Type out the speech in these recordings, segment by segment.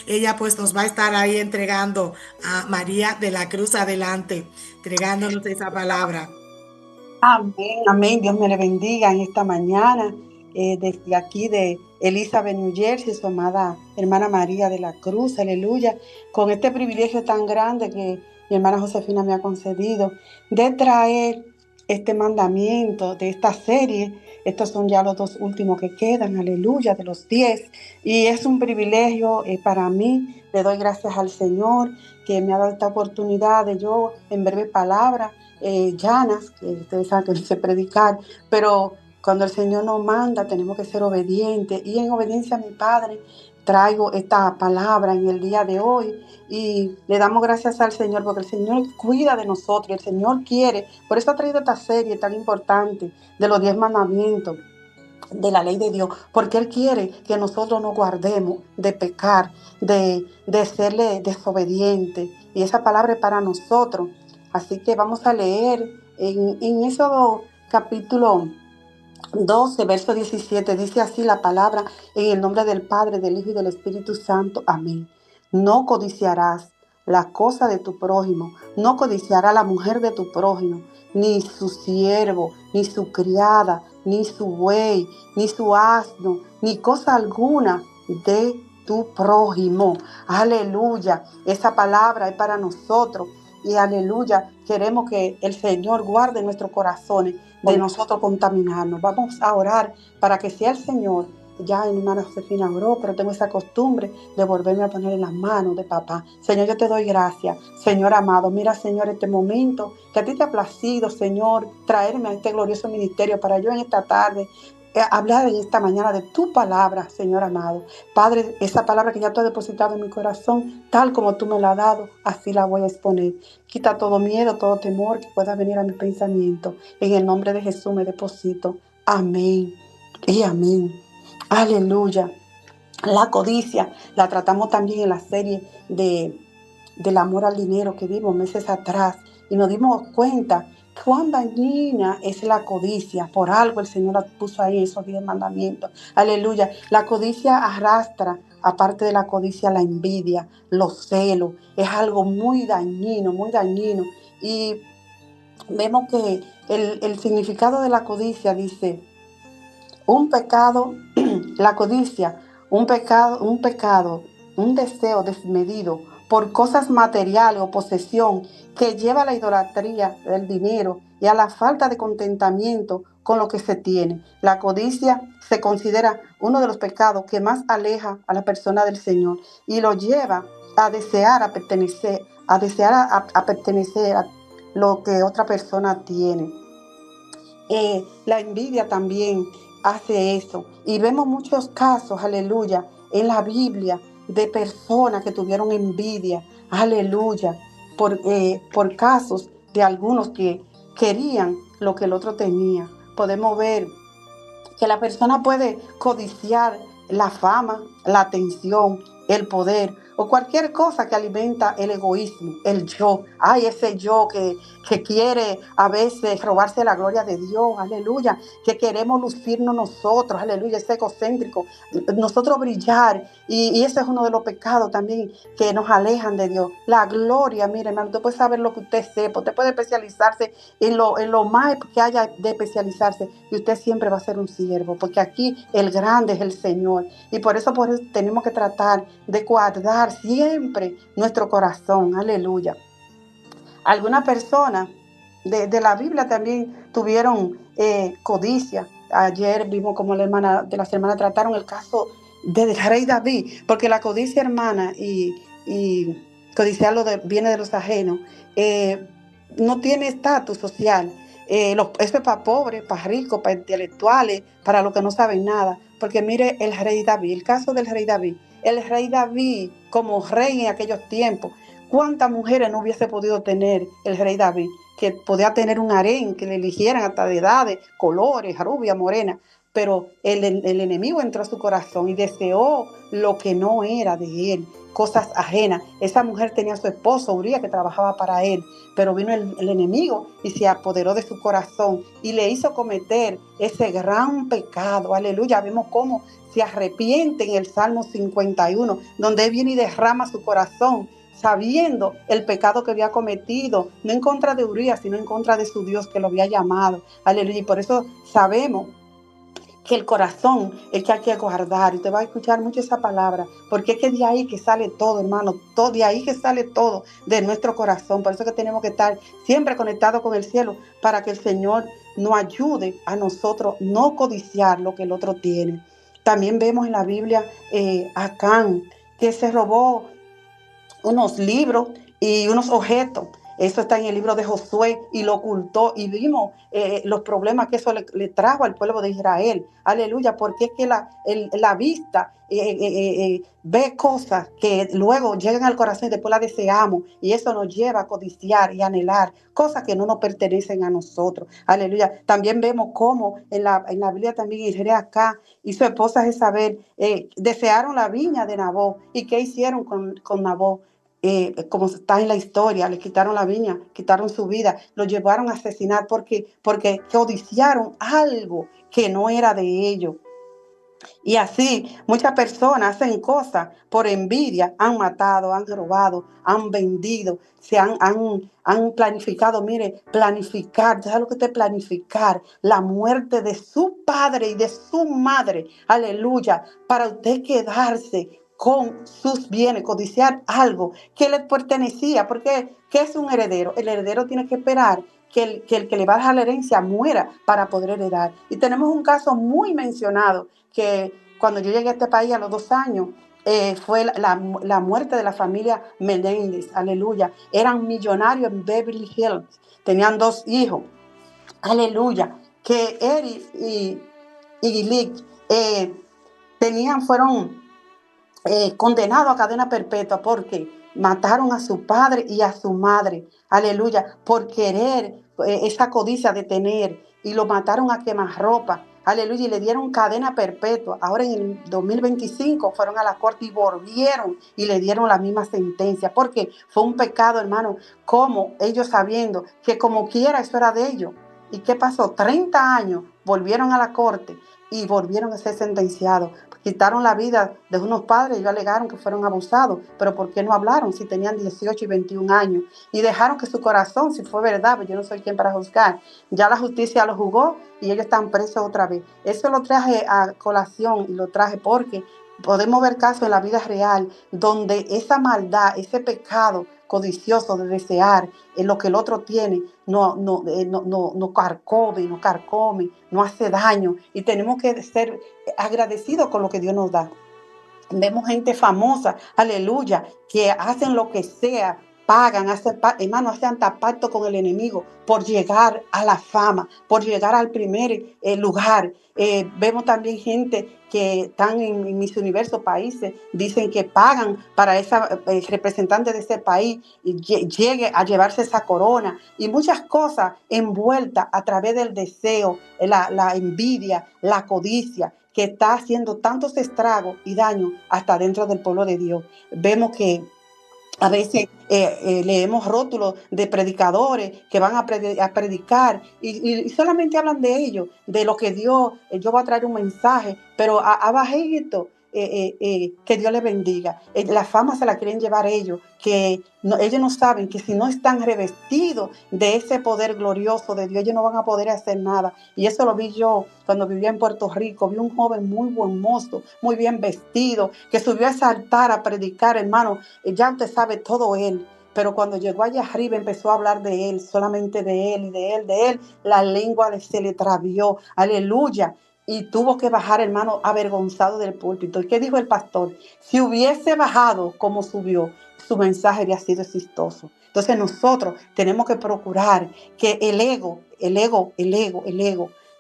Ella pues nos va a estar ahí entregando a María de la Cruz adelante, entregándonos esa palabra. Amén, amén. Dios me le bendiga en esta mañana. Desde aquí de Elizabeth, New Jersey, su amada hermana María de la Cruz, aleluya, con este privilegio tan grande que mi hermana Josefina me ha concedido de traer este mandamiento de esta serie. Estos son ya los dos últimos que quedan, aleluya, de los 10. Y es un privilegio para mí. Le doy gracias al Señor que me ha dado esta oportunidad de yo, en breve palabra, llanas, que ustedes saben que no sé predicar, pero cuando el Señor nos manda tenemos que ser obedientes y en obediencia a mi Padre traigo esta palabra en el día de hoy y le damos gracias al Señor porque el Señor cuida de nosotros, el Señor quiere, por eso ha traído esta serie tan importante de los 10 mandamientos de la ley de Dios, porque Él quiere que nosotros nos guardemos de pecar, de serle desobediente. Y esa palabra es para nosotros. Así que vamos a leer en eso capítulo 12, verso 17, dice así la palabra, en el nombre del Padre, del Hijo y del Espíritu Santo. Amén. No codiciarás la cosa de tu prójimo, no codiciará la mujer de tu prójimo, ni su siervo, ni su criada, ni su buey, ni su asno, ni cosa alguna de tu prójimo. Aleluya. Esa palabra es para nosotros. Y aleluya, queremos que el Señor guarde nuestros corazones de nosotros contaminarnos. Vamos a orar para que sea el Señor. Ya mi hermana Josefina oró, pero tengo esa costumbre de volverme a poner en las manos de papá. Señor, yo te doy gracias. Señor amado, mira, Señor, este momento que a ti te ha placido, Señor, traerme a este glorioso ministerio para yo en esta tarde hablar en esta mañana de tu palabra, Señor amado. Padre, esa palabra que ya tú has depositado en mi corazón, tal como tú me la has dado, así la voy a exponer. Quita todo miedo, todo temor que pueda venir a mi pensamiento. En el nombre de Jesús me deposito. Amén y amén. Aleluya. La codicia la tratamos también en la serie del amor al dinero que vimos meses atrás y nos dimos cuenta cuán dañina es la codicia. Por algo el Señor la puso ahí esos 10 mandamientos. Aleluya. La codicia arrastra, aparte de la codicia, la envidia, los celos. Es algo muy dañino, muy dañino. Y vemos que el significado de la codicia dice, un pecado, la codicia, un deseo desmedido por cosas materiales o posesión que lleva a la idolatría del dinero y a la falta de contentamiento con lo que se tiene. La codicia se considera uno de los pecados que más aleja a la persona del Señor y lo lleva a desear a pertenecer a lo que otra persona tiene. La envidia también hace eso. Y vemos muchos casos, aleluya, en la Biblia de personas que tuvieron envidia, aleluya, por casos de algunos que querían lo que el otro tenía. Podemos ver que la persona puede codiciar la fama, la atención, el poder o cualquier cosa que alimenta el egoísmo, el yo. Ay, ese yo que quiere a veces robarse la gloria de Dios, aleluya, que queremos lucirnos nosotros, aleluya, ese egocéntrico, nosotros brillar. Y ese es uno de los pecados también que nos alejan de Dios. La gloria, mire, hermano, usted puede saber lo que usted sepa, usted puede especializarse en lo más que haya de especializarse y usted siempre va a ser un siervo, porque aquí el grande es el Señor y por eso tenemos que tratar de guardar siempre nuestro corazón, aleluya. Algunas personas de la Biblia también tuvieron codicia. Ayer vimos como la hermana de las hermanas trataron el caso del rey David, porque la codicia, hermana, y codiciar viene de los ajenos, eh, no tiene estatus social. Eso es para pobres, para ricos, para intelectuales, para los que no saben nada. Porque mire el rey David, el caso del rey David. El rey David, como rey en aquellos tiempos, ¿cuántas mujeres no hubiese podido tener el rey David? Que podía tener un harén, que le eligieran hasta de edades, colores, rubia, morena. pero el enemigo entró a su corazón y deseó lo que no era de él, cosas ajenas. Esa mujer tenía a su esposo Uría que trabajaba para él, pero vino el enemigo y se apoderó de su corazón y le hizo cometer ese gran pecado. Aleluya, vemos cómo se arrepiente en el Salmo 51, donde él viene y derrama su corazón, sabiendo el pecado que había cometido, no en contra de Urías, sino en contra de su Dios que lo había llamado. Aleluya, y por eso sabemos que el corazón es que hay que guardar. Y te va a escuchar mucho esa palabra, porque es que de ahí que sale todo, hermano, todo, de ahí que sale todo de nuestro corazón. Por eso que tenemos que estar siempre conectados con el cielo, para que el Señor nos ayude a nosotros no codiciar lo que el otro tiene. También vemos en la Biblia a Can, que se robó unos libros y unos objetos. Eso está en el libro de Josué y lo ocultó y vimos los problemas que eso le trajo al pueblo de Israel. Aleluya, porque es que la vista ve cosas que luego llegan al corazón y después las deseamos y eso nos lleva a codiciar y anhelar cosas que no nos pertenecen a nosotros. Aleluya. También vemos cómo en la Biblia también Israel acá y su esposa Jezabel desearon la viña de Nabot. ¿Y qué hicieron con Nabot? Como está en la historia, le quitaron la viña, quitaron su vida, lo llevaron a asesinar porque codiciaron algo que no era de ellos. Y así muchas personas hacen cosas por envidia, han matado, han robado, han vendido, han planificado, mire, planificar, ¿sabes lo que es planificar? La muerte de su padre y de su madre, aleluya, para usted quedarse con sus bienes, codiciar algo que le pertenecía, porque ¿qué es un heredero? El heredero tiene que esperar que el que le va a dejar la herencia muera para poder heredar. Y tenemos un caso muy mencionado que cuando yo llegué a este país a los 2 años, fue la muerte de la familia Menéndez, aleluya. Eran millonarios en Beverly Hills, tenían 2 hijos, aleluya, que Eric y Gilik fueron condenados a cadena perpetua porque mataron a su padre y a su madre, aleluya, por querer esa codicia de tener, y lo mataron a quemarropa, aleluya, y le dieron cadena perpetua. Ahora en el 2025 fueron a la corte y volvieron y le dieron la misma sentencia, porque fue un pecado, hermano, como ellos sabiendo que como quiera eso era de ellos. ¿Y qué pasó? 30 años volvieron a la corte y volvieron a ser sentenciados. Quitaron la vida de unos padres, ellos alegaron que fueron abusados, pero ¿por qué no hablaron si tenían 18 y 21 años? Y dejaron que su corazón, si fue verdad, pues yo no soy quien para juzgar, ya la justicia lo juzgó y ellos están presos otra vez. Eso lo traje a colación y lo traje porque podemos ver casos en la vida real donde esa maldad, ese pecado codicioso de desear en lo que el otro tiene, no carcome, no hace daño, y tenemos que ser agradecidos con lo que Dios nos da. Vemos gente famosa, aleluya, que hacen lo que sea, pagan, hermano, hacen hasta pacto con el enemigo por llegar a la fama, por llegar al primer lugar. Vemos también gente que están en mis universos países, dicen que pagan para esa representante de ese país y llegue a llevarse esa corona y muchas cosas envueltas a través del deseo, la envidia, la codicia, que está haciendo tantos estragos y daños hasta dentro del pueblo de Dios. Vemos que a veces leemos rótulos de predicadores que van a predicar y solamente hablan de ellos, de lo que Dios, yo voy a traer un mensaje, pero abajito, que Dios les bendiga. La fama se la quieren llevar ellos, que ellos no saben que si no están revestidos de ese poder glorioso de Dios, ellos no van a poder hacer nada. Y eso lo vi yo cuando vivía en Puerto Rico. Vi un joven muy buen mozo, muy bien vestido, que subió a ese altar a predicar, hermano. Ya usted sabe todo él. Pero cuando llegó allá arriba empezó a hablar de él, solamente de él y de él, de él. La lengua se le travió. Aleluya. Y tuvo que bajar, hermano, avergonzado del púlpito. ¿Y qué dijo el pastor? Si hubiese bajado como subió, su mensaje había sido exitoso. Entonces nosotros tenemos que procurar que el ego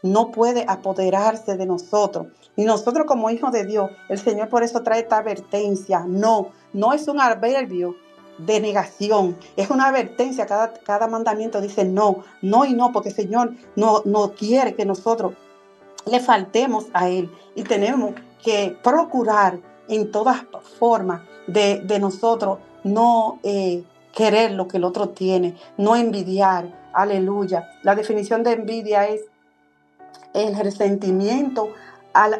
no puede apoderarse de nosotros. Y nosotros como hijos de Dios, el Señor por eso trae esta advertencia. No es un adverbio de negación, es una advertencia. Cada mandamiento dice no, no y no, porque el Señor no quiere que nosotros le faltemos a Él. Y tenemos que procurar en todas formas de nosotros no querer lo que el otro tiene, no envidiar. Aleluya. La definición de envidia es el resentimiento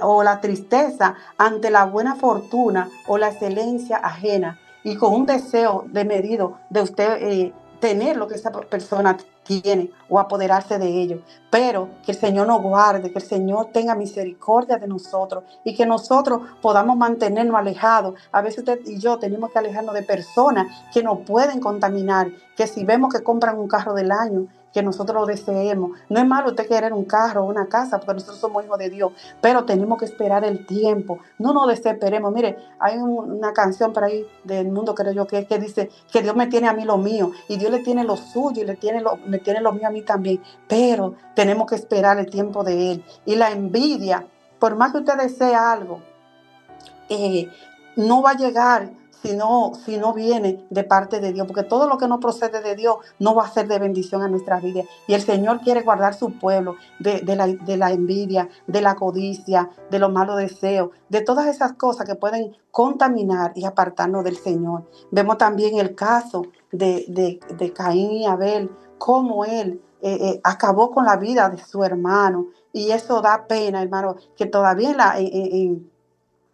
o la tristeza ante la buena fortuna o la excelencia ajena, y con un deseo de medido de usted tener lo que esa persona tiene o apoderarse de ello. Pero que el Señor nos guarde, que el Señor tenga misericordia de nosotros y que nosotros podamos mantenernos alejados. A veces usted y yo tenemos que alejarnos de personas que nos pueden contaminar, que si vemos que compran un carro del año, que nosotros lo deseemos. No es malo usted querer un carro o una casa, porque nosotros somos hijos de Dios, pero tenemos que esperar el tiempo. No nos desesperemos. Mire, hay una canción por ahí del mundo, creo yo, que dice que Dios me tiene a mí lo mío, y Dios le tiene lo suyo, y me tiene lo mío a mí también. Pero tenemos que esperar el tiempo de Él. Y la envidia, por más que usted desee algo, eh, no va a llegar si no viene de parte de Dios, porque todo lo que no procede de Dios no va a ser de bendición a nuestras vidas. Y el Señor quiere guardar su pueblo de la envidia, de la codicia, de los malos deseos, de todas esas cosas que pueden contaminar y apartarnos del Señor. Vemos también el caso de Caín y Abel, cómo él acabó con la vida de su hermano. Y eso da pena, hermano, que todavía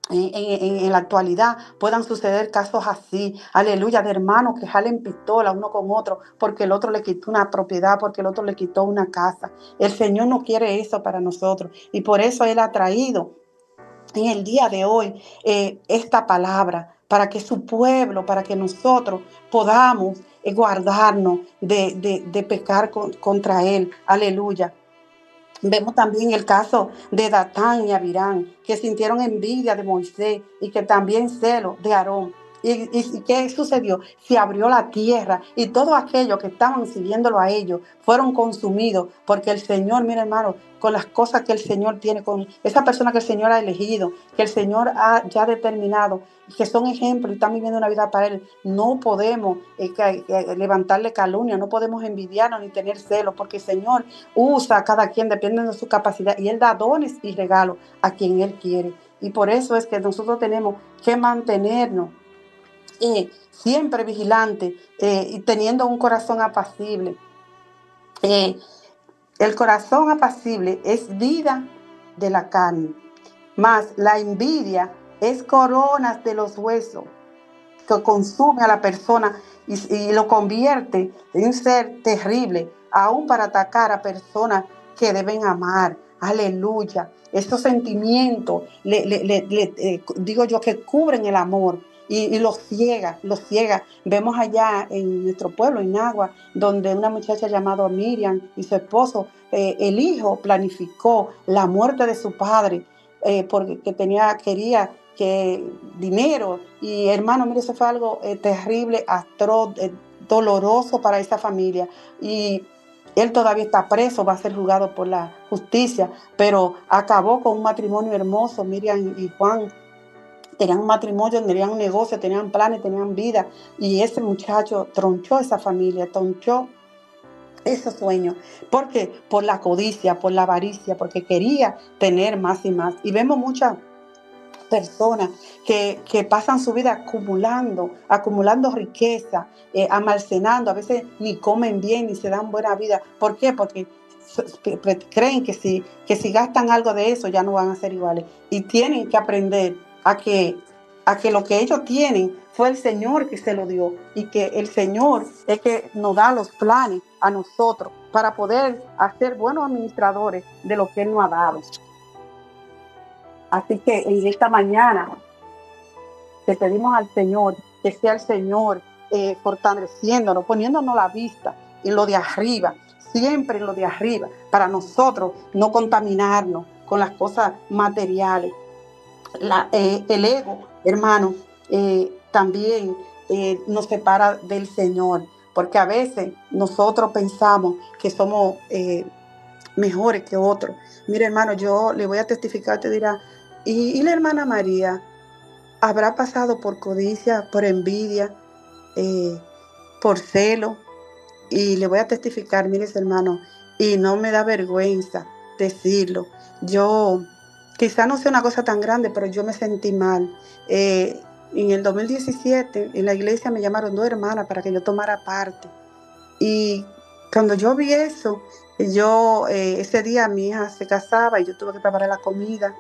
en la actualidad puedan suceder casos así, aleluya, de hermanos que jalen pistola uno con otro porque el otro le quitó una propiedad, porque el otro le quitó una casa. El Señor no quiere eso para nosotros, y por eso Él ha traído en el día de hoy esta palabra, para que su pueblo, para que nosotros podamos guardarnos de pecar contra Él, aleluya. Vemos también el caso de Datán y Abirán, que sintieron envidia de Moisés y que también celo de Aarón. ¿Y qué sucedió? Se abrió la tierra y todos aquellos que estaban siguiéndolo a ellos fueron consumidos, porque el Señor, mira hermano, con las cosas que el Señor tiene, con esa persona que el Señor ha elegido, que el Señor ha ya determinado, que son ejemplos y están viviendo una vida para Él, no podemos levantarle calumnia, no podemos envidiarnos ni tener celos, porque el Señor usa a cada quien, depende de su capacidad, y Él da dones y regalos a quien Él quiere. Y por eso es que nosotros tenemos que mantenernos siempre vigilantes y teniendo un corazón apacible. Eh, el corazón apacible es vida de la carne, mas la envidia es coronas de los huesos, que consume a la persona y lo convierte en un ser terrible, aún para atacar a personas que deben amar. Aleluya. Estos sentimientos, digo yo, que cubren el amor y los ciega, los ciega. Vemos allá en nuestro pueblo, en Agua, donde una muchacha llamada Miriam y su esposo, el hijo planificó la muerte de su padre porque quería que dinero. Y hermano, mire, eso fue algo terrible, atroz, doloroso para esa familia. Y él todavía está preso, va a ser juzgado por la justicia, pero acabó con un matrimonio hermoso. Miriam y Juan tenían un matrimonio, tenían un negocio, tenían planes, tenían vida, y ese muchacho tronchó esa familia, tronchó esos sueños. ¿Por qué? Por la codicia, por la avaricia, porque quería tener más y más. Y vemos muchas personas que pasan su vida acumulando riqueza, almacenando, a veces ni comen bien, ni se dan buena vida. ¿Por qué? Porque creen que si gastan algo de eso ya no van a ser iguales. Y tienen que aprender a que lo que ellos tienen fue el Señor que se lo dio, y que el Señor es que nos da los planes a nosotros para poder hacer buenos administradores de lo que Él nos ha dado. Así que en esta mañana le pedimos al Señor que sea el Señor fortaleciéndonos, poniéndonos la vista en lo de arriba, siempre en lo de arriba, para nosotros no contaminarnos con las cosas materiales. El ego, hermano, también nos separa del Señor, porque a veces nosotros pensamos que somos mejores que otros. Mire, hermano, yo le voy a testificar, te dirá, y la hermana María habrá pasado por codicia, por envidia, eh, por celo, y le voy a testificar, mire, hermano, y no me da vergüenza. decirlo. Yo, quizá no sea una cosa tan grande, pero yo me sentí mal. En el 2017, en la iglesia me llamaron 2 hermanas para que yo tomara parte. Y cuando yo vi eso, ese día mi hija se casaba y yo tuve que preparar la comida.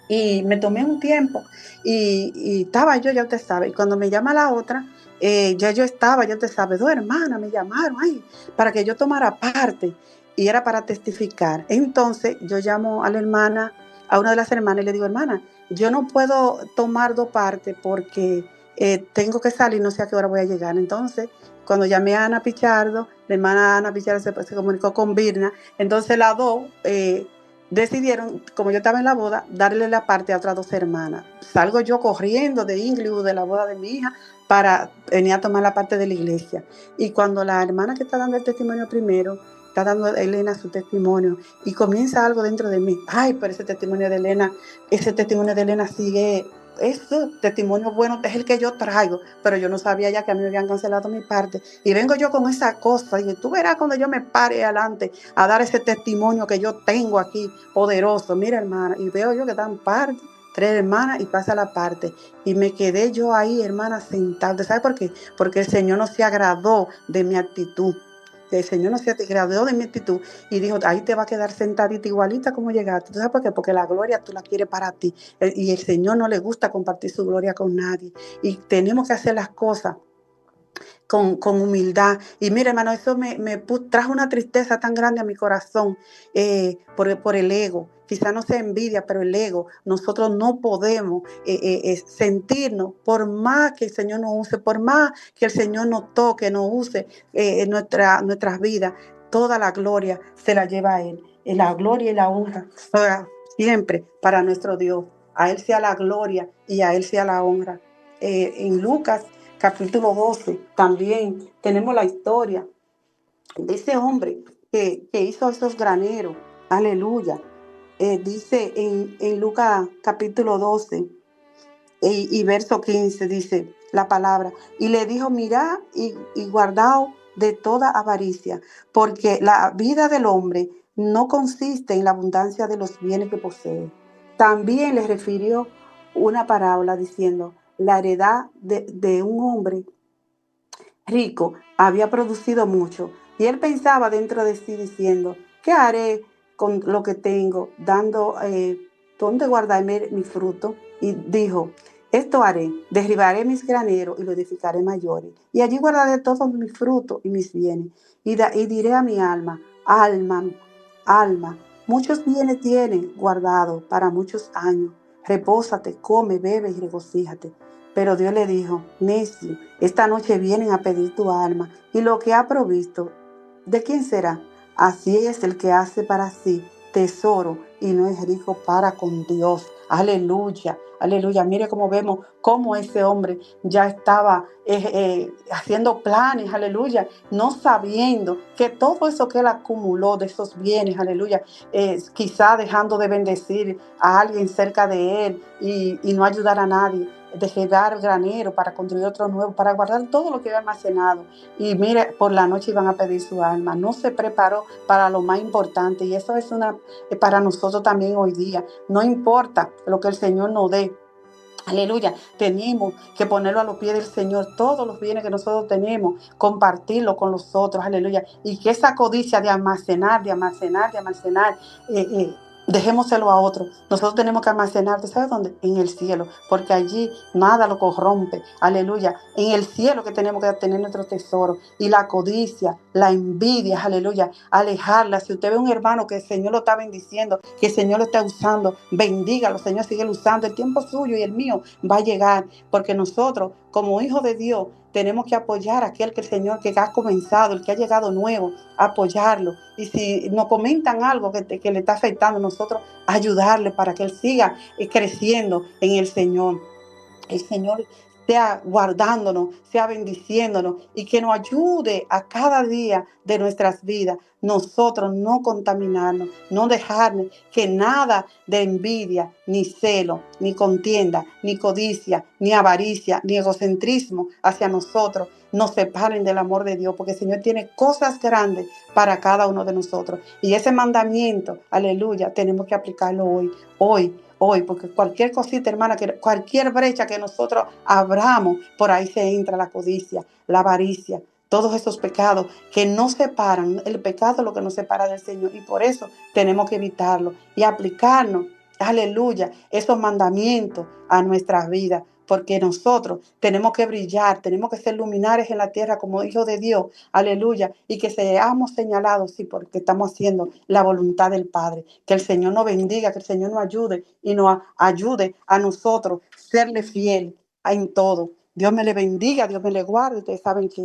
Y me tomé un tiempo y estaba yo, ya usted sabe. Y cuando me llama la otra, ya yo estaba, ya usted sabe, 2 hermanas me llamaron, ay, para que yo tomara parte. Y era para testificar. Entonces yo llamo a la hermana, a una de las hermanas, y le digo, hermana, yo no puedo tomar 2 partes porque tengo que salir, no sé a qué hora voy a llegar. Entonces, cuando llamé a Ana Pichardo, la hermana Ana Pichardo se comunicó con Virna. Entonces las dos decidieron, como yo estaba en la boda, darle la parte a otras 2 hermanas. Salgo yo corriendo de Inglewood, de la boda de mi hija, para venir a tomar la parte de la iglesia. Y cuando la hermana que está dando el testimonio primero, está dando a Elena su testimonio, y comienza algo dentro de mí. Ay, pero ese testimonio de Elena sigue. Ese testimonio bueno es el que yo traigo, pero yo no sabía ya que a mí me habían cancelado mi parte. Y vengo yo con esa cosa, y tú verás cuando yo me pare adelante a dar ese testimonio que yo tengo aquí, poderoso. Mira, hermana, y veo yo que dan parte, 3 hermanas y pasa la parte. Y me quedé yo ahí, hermana, sentada. ¿Sabe por qué? Porque el Señor no se agradó de mi actitud. El Señor no se agradó de mi actitud y dijo, ahí te va a quedar sentadita igualita como llegaste. ¿Tú sabes por qué? Porque la gloria tú la quieres para ti. Y el Señor no le gusta compartir su gloria con nadie. Y tenemos que hacer las cosas con humildad. Y mire, hermano, eso me trajo una tristeza tan grande a mi corazón por el ego. Quizá no sea envidia, pero el ego. Nosotros no podemos sentirnos, por más que el Señor nos use, por más que el Señor nos toque, nos use en nuestras vidas, toda la gloria se la lleva a Él. La gloria y la honra siempre para nuestro Dios. A Él sea la gloria y a Él sea la honra. En Lucas capítulo 12, también tenemos la historia de ese hombre que hizo esos graneros. Aleluya. Dice en Lucas capítulo 12 y verso 15, dice la palabra. Y le dijo, mirad y guardaos de toda avaricia, porque la vida del hombre no consiste en la abundancia de los bienes que posee. También le refirió una parábola diciendo, la heredad de un hombre rico había producido mucho, y él pensaba dentro de sí diciendo, ¿qué haré con lo que tengo? ¿Dónde guardaré mi fruto? Y dijo, esto haré, derribaré mis graneros y lo edificaré mayores, y allí guardaré todos mis frutos y mis bienes, y diré a mi alma, alma, alma, muchos bienes tienes guardados para muchos años, repósate, come, bebe y regocíjate. Pero Dios le dijo, necio, esta noche vienen a pedir tu alma, y lo que ha provisto, ¿de quién será? Así es el que hace para sí tesoro y no es rico para con Dios. Aleluya, aleluya. Mire cómo vemos cómo ese hombre ya estaba haciendo planes, aleluya, no sabiendo que todo eso que él acumuló de esos bienes, aleluya, quizá dejando de bendecir a alguien cerca de él y no ayudar a nadie, de quedar granero para construir otro nuevo, para guardar todo lo que había almacenado. Y mire, por la noche iban a pedir su alma. No se preparó para lo más importante. Y eso es para nosotros también hoy día. No importa lo que el Señor nos dé. Aleluya, tenemos que ponerlo a los pies del Señor, todos los bienes que nosotros tenemos, compartirlo con los otros, aleluya, y que esa codicia de almacenar, dejémoselo a otro. Nosotros tenemos que almacenar, ¿sabes dónde? En el cielo, porque allí nada lo corrompe, aleluya. En el cielo que tenemos que tener nuestro tesoro, y la codicia, la envidia, aleluya, alejarla. Si usted ve un hermano que el Señor lo está bendiciendo, que el Señor lo está usando, bendígalo, Señor, sigue usando. El tiempo suyo y el mío va a llegar, porque nosotros, como hijos de Dios, tenemos que apoyar a aquel que el Señor que ha comenzado, el que ha llegado nuevo, apoyarlo. Y si nos comentan algo que le está afectando, nosotros ayudarle para que él siga creciendo en el Señor. El Señor sea guardándonos, sea bendiciéndonos y que nos ayude a cada día de nuestras vidas nosotros no contaminarnos, no dejarnos que nada de envidia, ni celo, ni contienda, ni codicia, ni avaricia, ni egocentrismo hacia nosotros nos separen del amor de Dios, porque el Señor tiene cosas grandes para cada uno de nosotros. Y ese mandamiento, aleluya, tenemos que aplicarlo hoy, porque cualquier cosita, hermana, cualquier brecha que nosotros abramos, por ahí se entra la codicia, la avaricia, todos esos pecados que nos separan. El pecado es lo que nos separa del Señor y por eso tenemos que evitarlo y aplicarnos, aleluya, esos mandamientos a nuestras vidas. Porque nosotros tenemos que brillar, tenemos que ser luminares en la tierra como hijos de Dios, aleluya, y que seamos señalados, sí, porque estamos haciendo la voluntad del Padre. Que el Señor nos bendiga, que el Señor nos ayude y nos ayude a nosotros serle fiel en todo. Dios me le bendiga, Dios me le guarde. Ustedes saben que